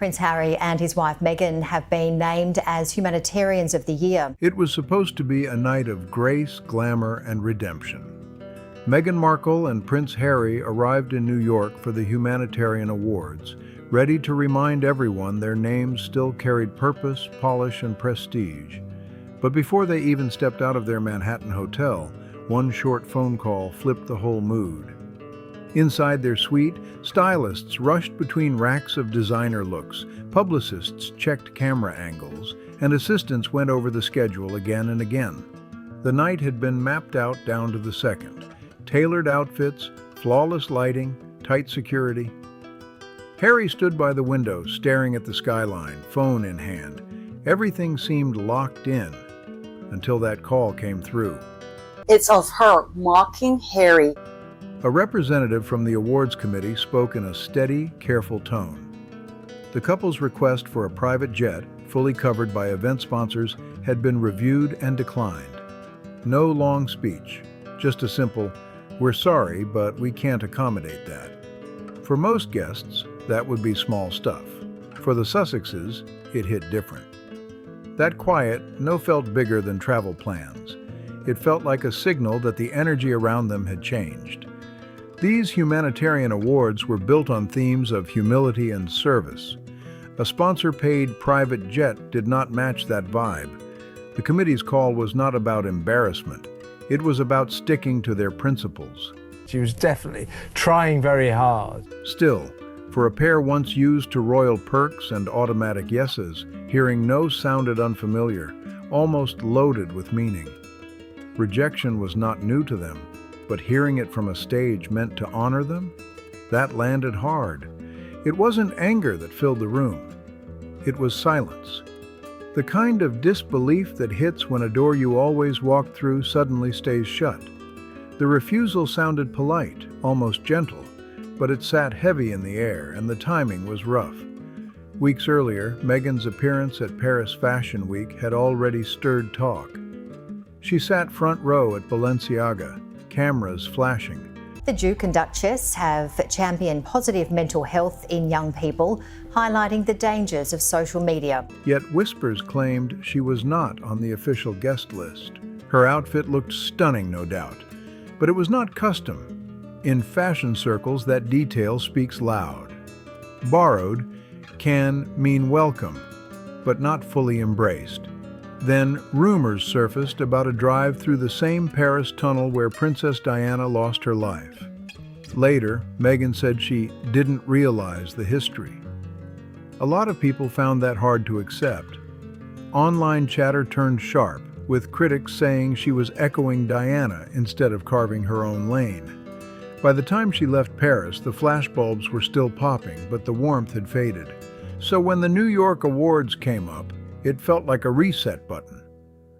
Prince Harry and his wife Meghan have been named as Humanitarians of the Year. It was supposed to be a night of grace, glamour, and redemption. Meghan Markle and Prince Harry arrived in New York for the Humanitarian Awards, ready to remind everyone their names still carried purpose, polish, and prestige. But before they even stepped out of their Manhattan hotel, one short phone call flipped the whole mood. Inside their suite, stylists rushed between racks of designer looks, publicists checked camera angles, and assistants went over the schedule again and again. The night had been mapped out down to the second. Tailored outfits, flawless lighting, tight security. Harry stood by the window, staring at the skyline, phone in hand. Everything seemed locked in, until that call came through. It's of her mocking Harry. A representative from the awards committee spoke in a steady, careful tone. The couple's request for a private jet, fully covered by event sponsors, had been reviewed and declined. No long speech, just a simple, "We're sorry, but we can't accommodate that." For most guests, that would be small stuff. For the Sussexes, it hit different. That quiet no felt bigger than travel plans. It felt like a signal that the energy around them had changed. These humanitarian awards were built on themes of humility and service. A sponsor-paid private jet did not match that vibe. The committee's call was not about embarrassment. It was about sticking to their principles. She was definitely trying very hard. Still, for a pair once used to royal perks and automatic yeses, hearing no sounded unfamiliar, almost loaded with meaning. Rejection was not new to them, but hearing it from a stage meant to honor them? That landed hard. It wasn't anger that filled the room. It was silence. The kind of disbelief that hits when a door you always walked through suddenly stays shut. The refusal sounded polite, almost gentle, but it sat heavy in the air, and the timing was rough. Weeks earlier, Meghan's appearance at Paris Fashion Week had already stirred talk. She sat front row at Balenciaga, cameras flashing. The Duke and Duchess have championed positive mental health in young people, highlighting the dangers of social media. Yet whispers claimed she was not on the official guest list. Her outfit looked stunning, no doubt, but it was not custom. In fashion circles, that detail speaks loud. Borrowed can mean welcome, but not fully embraced. Then rumors surfaced about a drive through the same Paris tunnel where Princess Diana lost her life. Later, Meghan said she didn't realize the history. A lot of people found that hard to accept. Online chatter turned sharp, with critics saying she was echoing Diana instead of carving her own lane. By the time she left Paris, the flashbulbs were still popping, but the warmth had faded. So when the New York awards came up, it felt like a reset button,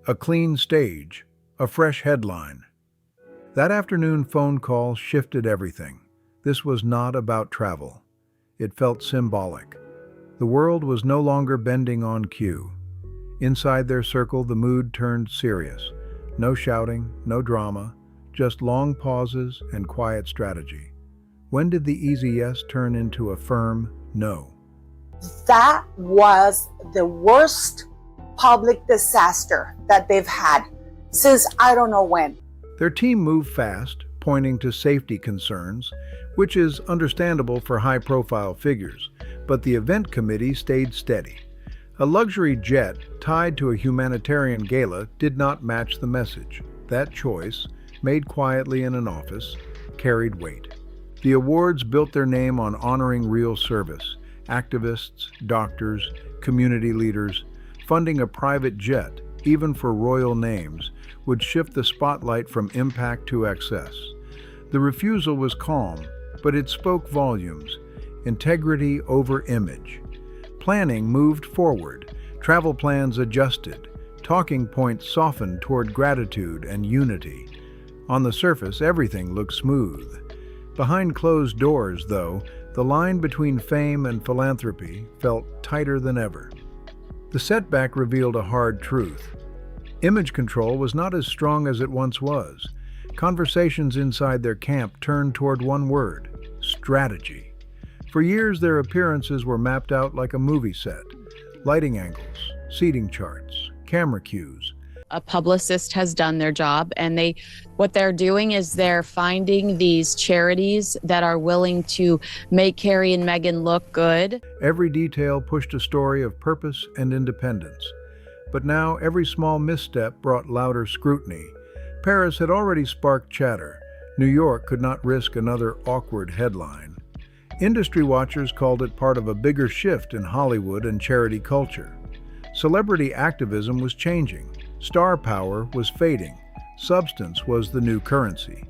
a clean stage, a fresh headline. That afternoon phone call shifted everything. This was not about travel. It felt symbolic. The world was no longer bending on cue. Inside their circle, the mood turned serious. No shouting, no drama, just long pauses and quiet strategy. When did the easy yes turn into a firm no? That was the worst public disaster that they've had since I don't know when. Their team moved fast, pointing to safety concerns, which is understandable for high-profile figures, but the event committee stayed steady. A luxury jet tied to a humanitarian gala did not match the message. That choice, made quietly in an office, carried weight. The awards built their name on honoring real service. Activists, doctors, community leaders, funding a private jet, even for royal names, would shift the spotlight from impact to excess. The refusal was calm, but it spoke volumes. Integrity over image. Planning moved forward, travel plans adjusted, talking points softened toward gratitude and unity. On the surface, everything looked smooth. Behind closed doors, though, the line between fame and philanthropy felt tighter than ever. The setback revealed a hard truth. Image control was not as strong as it once was. Conversations inside their camp turned toward one word: strategy. For years, their appearances were mapped out like a movie set. Lighting angles, seating charts, camera cues. A publicist has done their job, and what they're doing is they're finding these charities that are willing to make Harry and Meghan look good. Every detail pushed a story of purpose and independence. But now every small misstep brought louder scrutiny. Paris had already sparked chatter. New York could not risk another awkward headline. Industry watchers called it part of a bigger shift in Hollywood and charity culture. Celebrity activism was changing. Star power was fading. Substance was the new currency.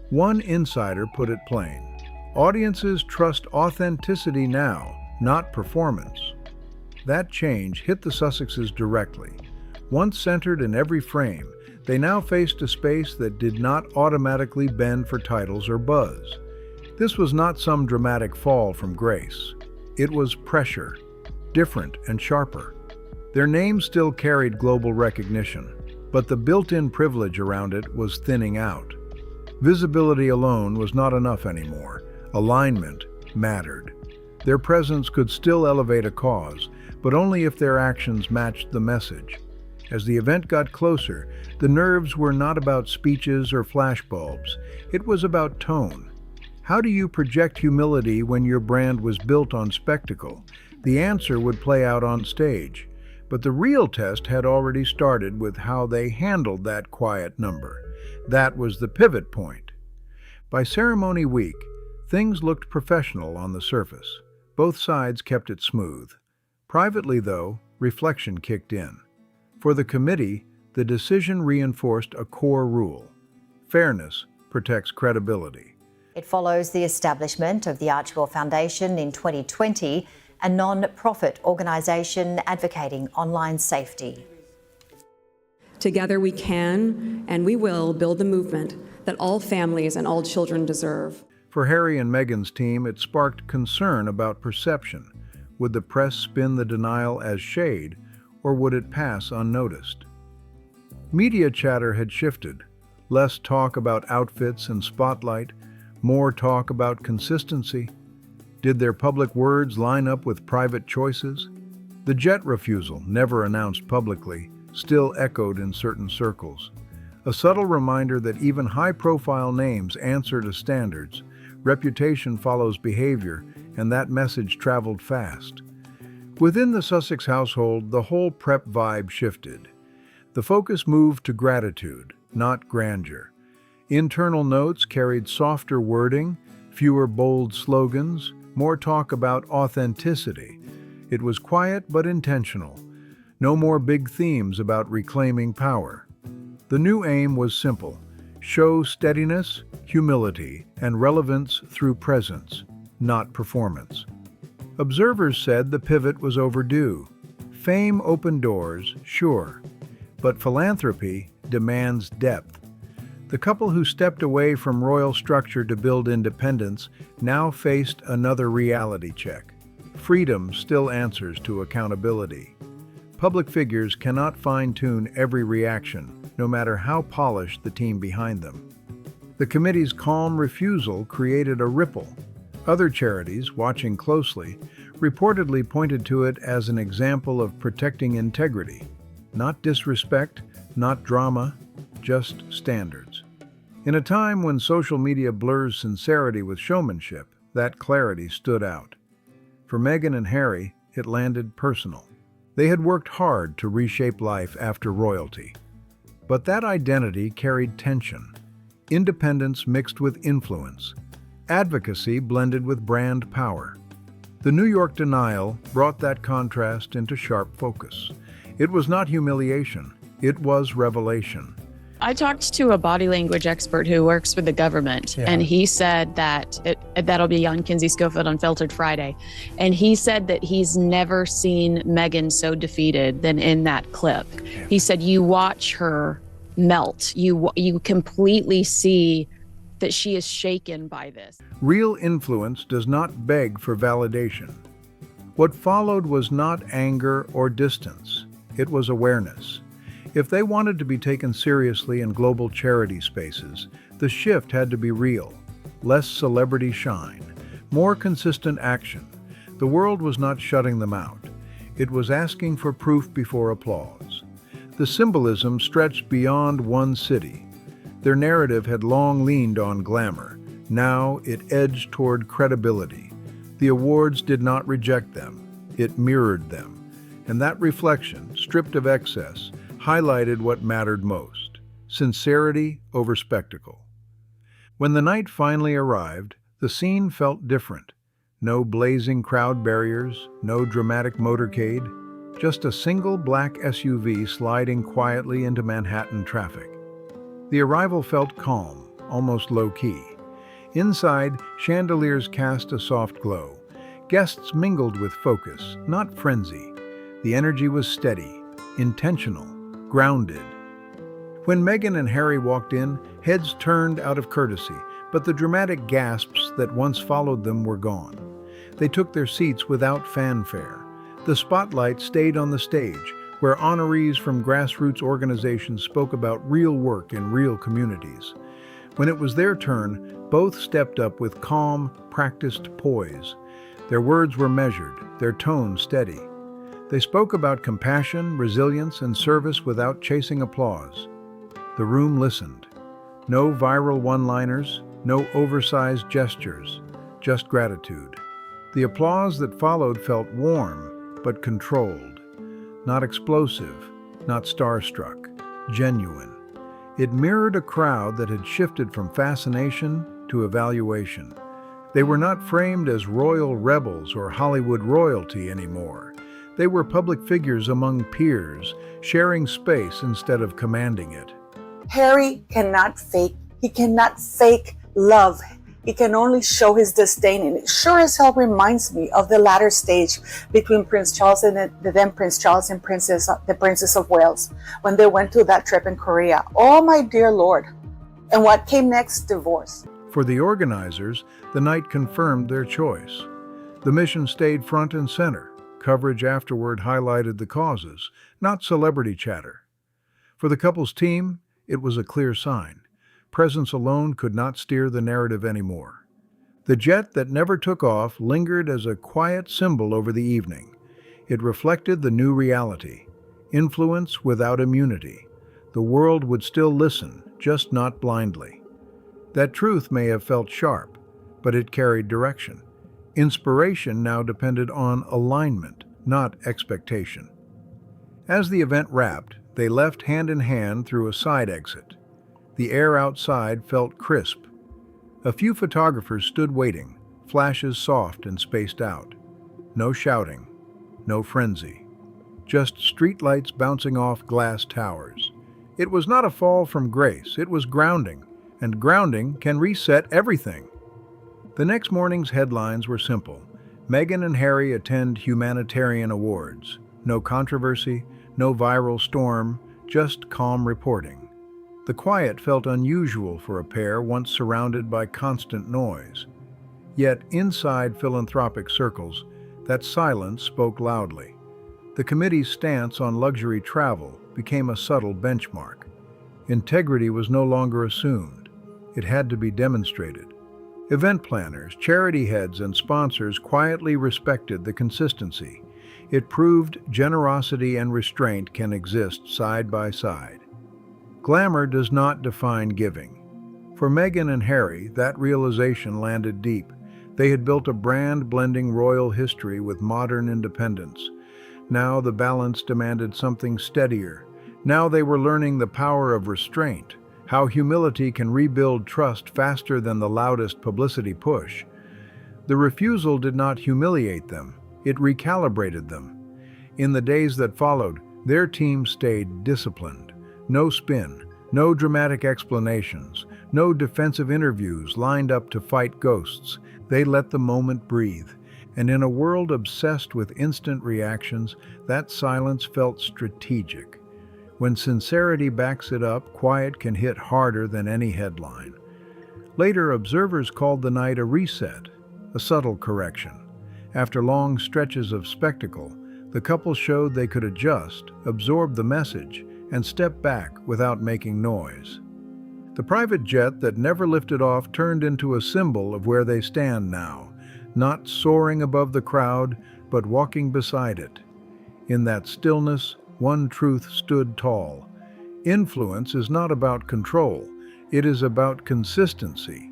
One insider put it plain: audiences trust authenticity now, not performance. That change hit the Sussexes directly. Once centered in every frame, they now faced a space that did not automatically bend for titles or buzz. This was not some dramatic fall from grace. It was pressure, different and sharper. Their name still carried global recognition, but the built-in privilege around it was thinning out. Visibility alone was not enough anymore. Alignment mattered. Their presence could still elevate a cause, but only if their actions matched the message. As the event got closer, the nerves were not about speeches or flashbulbs. It was about tone. How do you project humility when your brand was built on spectacle? The answer would play out on stage. But the real test had already started with how they handled that quiet number. That was the pivot point. By ceremony week, things looked professional on the surface. Both sides kept it smooth. Privately, though, reflection kicked in. For the committee, the decision reinforced a core rule: fairness protects credibility. It follows the establishment of the Archibald Foundation in 2020, a non-profit organisation advocating online safety. Together we can and we will build the movement that all families and all children deserve. For Harry and Meghan's team, it sparked concern about perception. Would the press spin the denial as shade, or would it pass unnoticed? Media chatter had shifted. Less talk about outfits and spotlight, more talk about consistency. Did their public words line up with private choices? The jet refusal, never announced publicly, still echoed in certain circles. A subtle reminder that even high-profile names answer to standards. Reputation follows behavior, and that message traveled fast. Within the Sussex household, the whole prep vibe shifted. The focus moved to gratitude, not grandeur. Internal notes carried softer wording, fewer bold slogans, more talk about authenticity. It was quiet but intentional. No more big themes about reclaiming power. The new aim was simple: show steadiness, humility, and relevance through presence, not performance. Observers said the pivot was overdue. Fame opened doors, sure, but philanthropy demands depth. The couple who stepped away from royal structure to build independence now faced another reality check. Freedom still answers to accountability. Public figures cannot fine-tune every reaction, no matter how polished the team behind them. The committee's calm refusal created a ripple. Other charities, watching closely, reportedly pointed to it as an example of protecting integrity. Not disrespect, not drama, just standards. In a time when social media blurs sincerity with showmanship, that clarity stood out. For Meghan and Harry, it landed personal. They had worked hard to reshape life after royalty. But that identity carried tension. Independence mixed with influence. Advocacy blended with brand power. The New York denial brought that contrast into sharp focus. It was not humiliation, it was revelation. I talked to a body language expert who works for the government, and he said that that'll be on Kinsey Schofield Unfiltered Friday. And he said that he's never seen Meghan so defeated than in that clip. Yeah. He said, you watch her melt. You completely see that she is shaken by this. Real influence does not beg for validation. What followed was not anger or distance. It was awareness. If they wanted to be taken seriously in global charity spaces, the shift had to be real. Less celebrity shine, more consistent action. The world was not shutting them out. It was asking for proof before applause. The symbolism stretched beyond one city. Their narrative had long leaned on glamour. Now it edged toward credibility. The awards did not reject them. It mirrored them. And that reflection, stripped of excess, highlighted what mattered most: sincerity over spectacle. When the night finally arrived, the scene felt different. No blazing crowd barriers, no dramatic motorcade, just a single black SUV sliding quietly into Manhattan traffic. The arrival felt calm, almost low-key. Inside, chandeliers cast a soft glow. Guests mingled with focus, not frenzy. The energy was steady, intentional, grounded. When Meghan and Harry walked in, heads turned out of courtesy, but the dramatic gasps that once followed them were gone. They took their seats without fanfare. The spotlight stayed on the stage, where honorees from grassroots organizations spoke about real work in real communities. When it was their turn, both stepped up with calm, practiced poise. Their words were measured, their tone steady. They spoke about compassion, resilience, and service without chasing applause. The room listened. No viral one-liners, no oversized gestures, just gratitude. The applause that followed felt warm, but controlled. Not explosive, not starstruck, genuine. It mirrored a crowd that had shifted from fascination to evaluation. They were not framed as royal rebels or Hollywood royalty anymore. They were public figures among peers, sharing space instead of commanding it. Harry cannot fake. He cannot fake love. He can only show his disdain. And it sure as hell reminds me of the latter stage between Prince Charles and the then Prince Charles and the Princess of Wales when they went to that trip in Korea. Oh, my dear Lord. And what came next? Divorce. For the organizers, the night confirmed their choice. The mission stayed front and center. Coverage afterward highlighted the causes, not celebrity chatter. For the couple's team, it was a clear sign. Presence alone could not steer the narrative anymore. The jet that never took off lingered as a quiet symbol over the evening. It reflected the new reality: influence without immunity. The world would still listen, just not blindly. That truth may have felt sharp, but it carried direction. Inspiration now depended on alignment, not expectation. As the event wrapped, they left hand in hand through a side exit. The air outside felt crisp. A few photographers stood waiting, flashes soft and spaced out. No shouting, no frenzy. Just streetlights bouncing off glass towers. It was not a fall from grace, it was grounding, and grounding can reset everything. The next morning's headlines were simple. Meghan and Harry attend Humanitarian awards. No controversy, no viral storm, just calm reporting. The quiet felt unusual for a pair once surrounded by constant noise. Yet inside philanthropic circles, that silence spoke loudly. The committee's stance on luxury travel became a subtle benchmark. Integrity was no longer assumed. It had to be demonstrated. Event planners, charity heads, and sponsors quietly respected the consistency. It proved generosity and restraint can exist side by side. Glamour does not define giving. For Meghan and Harry, that realization landed deep. They had built a brand blending royal history with modern independence. Now the balance demanded something steadier. Now they were learning the power of restraint, how humility can rebuild trust faster than the loudest publicity push. The refusal did not humiliate them, it recalibrated them. In the days that followed, their team stayed disciplined. No spin, no dramatic explanations, no defensive interviews lined up to fight ghosts. They let the moment breathe. And in a world obsessed with instant reactions, that silence felt strategic. When sincerity backs it up, quiet can hit harder than any headline. Later, observers called the night a reset, a subtle correction. After long stretches of spectacle, the couple showed they could adjust, absorb the message, and step back without making noise. The private jet that never lifted off turned into a symbol of where they stand now. not soaring above the crowd, but walking beside it. In that stillness, one truth stood tall. Influence is not about control, it is about consistency.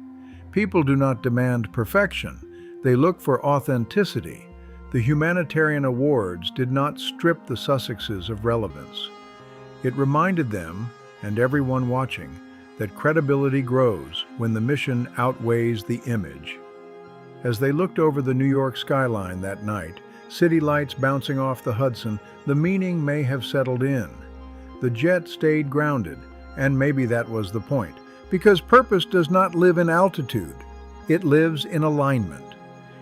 People do not demand perfection, they look for authenticity. The Humanitarian Awards did not strip the Sussexes of relevance. It reminded them, and everyone watching, that credibility grows when the mission outweighs the image. As they looked over the New York skyline that night, city lights bouncing off the Hudson, the meaning may have settled in. The jet stayed grounded, and maybe that was the point, because purpose does not live in altitude. It lives in alignment.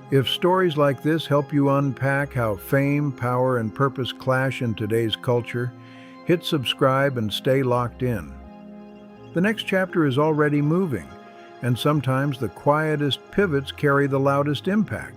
If stories like this help you unpack how fame, power, and purpose clash in today's culture, hit subscribe and stay locked in. The next chapter is already moving, and sometimes the quietest pivots carry the loudest impact.